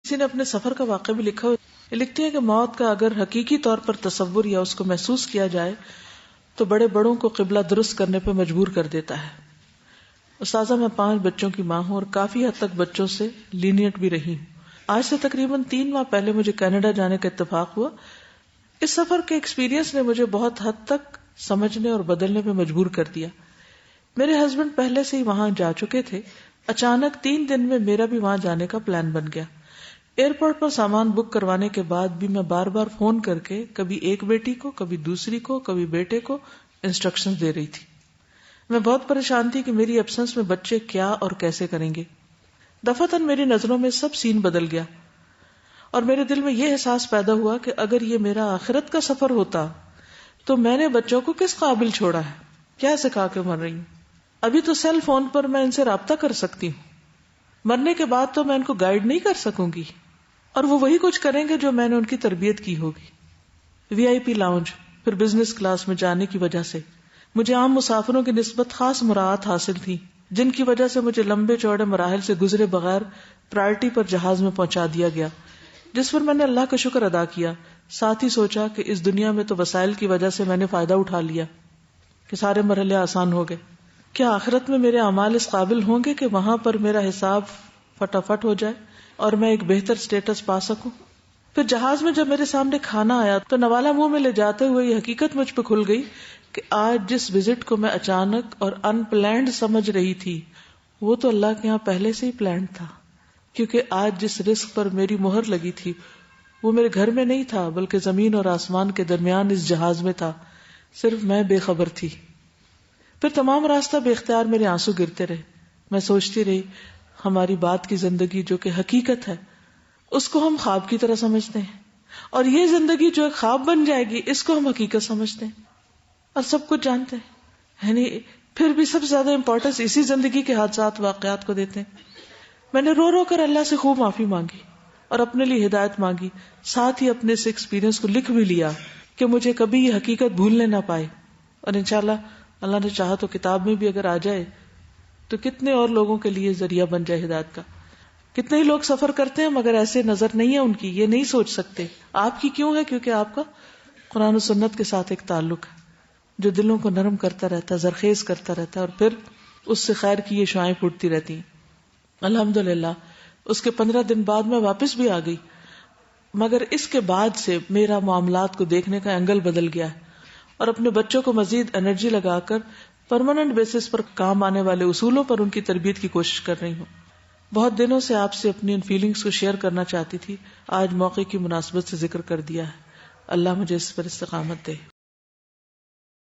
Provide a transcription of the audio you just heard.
کسی نے اپنے سفر کا واقعہ بھی لکھا ہو، لکھتی ہے کہ موت کا اگر حقیقی طور پر تصور یا اس کو محسوس کیا جائے تو بڑے بڑوں کو قبلہ درست کرنے پہ مجبور کر دیتا ہے. استاذہ میں 5 بچوں کی ماں ہوں اور کافی حد تک بچوں سے لینیٹ بھی رہی ہوں. آج سے تقریباً 3 ماہ پہلے مجھے کینیڈا جانے کا اتفاق ہوا. اس سفر کے ایکسپیرینس نے مجھے بہت حد تک سمجھنے اور بدلنے پہ مجبور کر دیا. میرے ہسبینڈ پہلے سے ہی وہاں جا چکے تھے. اچانک 3 دن میں میرا بھی وہاں جانے کا پلان بن گیا. ایئرپورٹ پر سامان بک کروانے کے بعد بھی میں بار بار فون کر کے کبھی ایک بیٹی کو، کبھی دوسری کو، کبھی بیٹے کو انسٹرکشن دے رہی تھی. میں بہت پریشان تھی کہ میری ایبسنس میں بچے کیا اور کیسے کریں گے. دفعتاً میری نظروں میں سب سین بدل گیا اور میرے دل میں یہ احساس پیدا ہوا کہ اگر یہ میرا آخرت کا سفر ہوتا تو میں نے بچوں کو کس قابل چھوڑا ہے، کیا سکھا کے مر رہی ہوں. ابھی تو سیل فون پر میں ان سے رابطہ کر سکتی ہوں، مرنے کے بعد تو میں ان کو گائیڈ نہیں کر سکوں گی اور وہ وہی کچھ کریں گے جو میں نے ان کی تربیت کی ہوگی. VIP لاؤنج، پھر بزنس کلاس میں جانے کی وجہ سے مجھے عام مسافروں کی نسبت خاص مراعات حاصل تھی، جن کی وجہ سے مجھے لمبے چوڑے مراحل سے گزرے بغیر پرائرٹی پر جہاز میں پہنچا دیا گیا، جس پر میں نے اللہ کا شکر ادا کیا. ساتھ ہی سوچا کہ اس دنیا میں تو وسائل کی وجہ سے میں نے فائدہ اٹھا لیا کہ سارے مرحلے آسان ہو گئے. کیا آخرت میں میرے اعمال اس قابل ہوں گے کہ وہاں پر میرا حساب فٹافٹ ہو جائے اور میں ایک بہتر سٹیٹس پا سکوں؟ پھر جہاز میں جب میرے سامنے کھانا آیا تو نوالا منہ میں لے جاتے ہوئے یہ حقیقت مجھ پہ کھل گئی کہ آج جس وزٹ کو میں اچانک اور ان پلانڈ سمجھ رہی تھی وہ تو اللہ کے یہاں پہلے سے ہی پلانڈ تھا، کیونکہ آج جس رزق پر میری مہر لگی تھی وہ میرے گھر میں نہیں تھا بلکہ زمین اور آسمان کے درمیان اس جہاز میں تھا. صرف میں بے خبر تھی. پھر تمام راستہ بے اختیار میرے آنسو گرتے رہے. میں سوچتی رہی ہماری بات کی زندگی جو کہ حقیقت ہے اس کو ہم خواب کی طرح سمجھتے ہیں اور یہ زندگی جو ایک خواب بن جائے گی اس کو ہم حقیقت سمجھتے ہیں اور سب کچھ جانتے ہیں. یعنی پھر بھی سب سے زیادہ امپورٹنس اسی زندگی کے حادثات واقعات کو دیتے ہیں. میں نے رو رو کر اللہ سے خوب معافی مانگی اور اپنے لیے ہدایت مانگی، ساتھ ہی اپنے اس ایکسپیرینس کو لکھ بھی لیا کہ مجھے کبھی یہ حقیقت بھولنے نہ پائے. اور انشاءاللہ اللہ نے چاہا تو کتاب میں بھی اگر آ جائے تو کتنے اور لوگوں کے لیے ذریعہ بن جائے ہدایت کا. کتنے ہی لوگ سفر کرتے ہیں مگر ایسے نظر نہیں ہے ان کی، یہ نہیں سوچ سکتے. آپ کی کیوں ہے؟ کیونکہ آپ کا قرآن و سنت کے ساتھ ایک تعلق ہے جو دلوں کو نرم کرتا رہتا ہے، زرخیز کرتا رہتا ہے اور پھر اس سے خیر کی یہ شعائیں پھوٹتی رہتی ہیں. الحمدللہ اس کے 15 دن بعد میں واپس بھی آ گئی، مگر اس کے بعد سے میرا معاملات کو دیکھنے کا اینگل بدل گیا ہے اور اپنے بچوں کو مزید انرجی لگا کر پرماننٹ بیسس پر کام آنے والے اصولوں پر ان کی تربیت کی کوشش کر رہی ہوں. بہت دنوں سے آپ سے اپنی ان فیلنگز کو شیئر کرنا چاہتی تھی، آج موقع کی مناسبت سے ذکر کر دیا ہے. اللہ مجھے اس پر استقامت دے.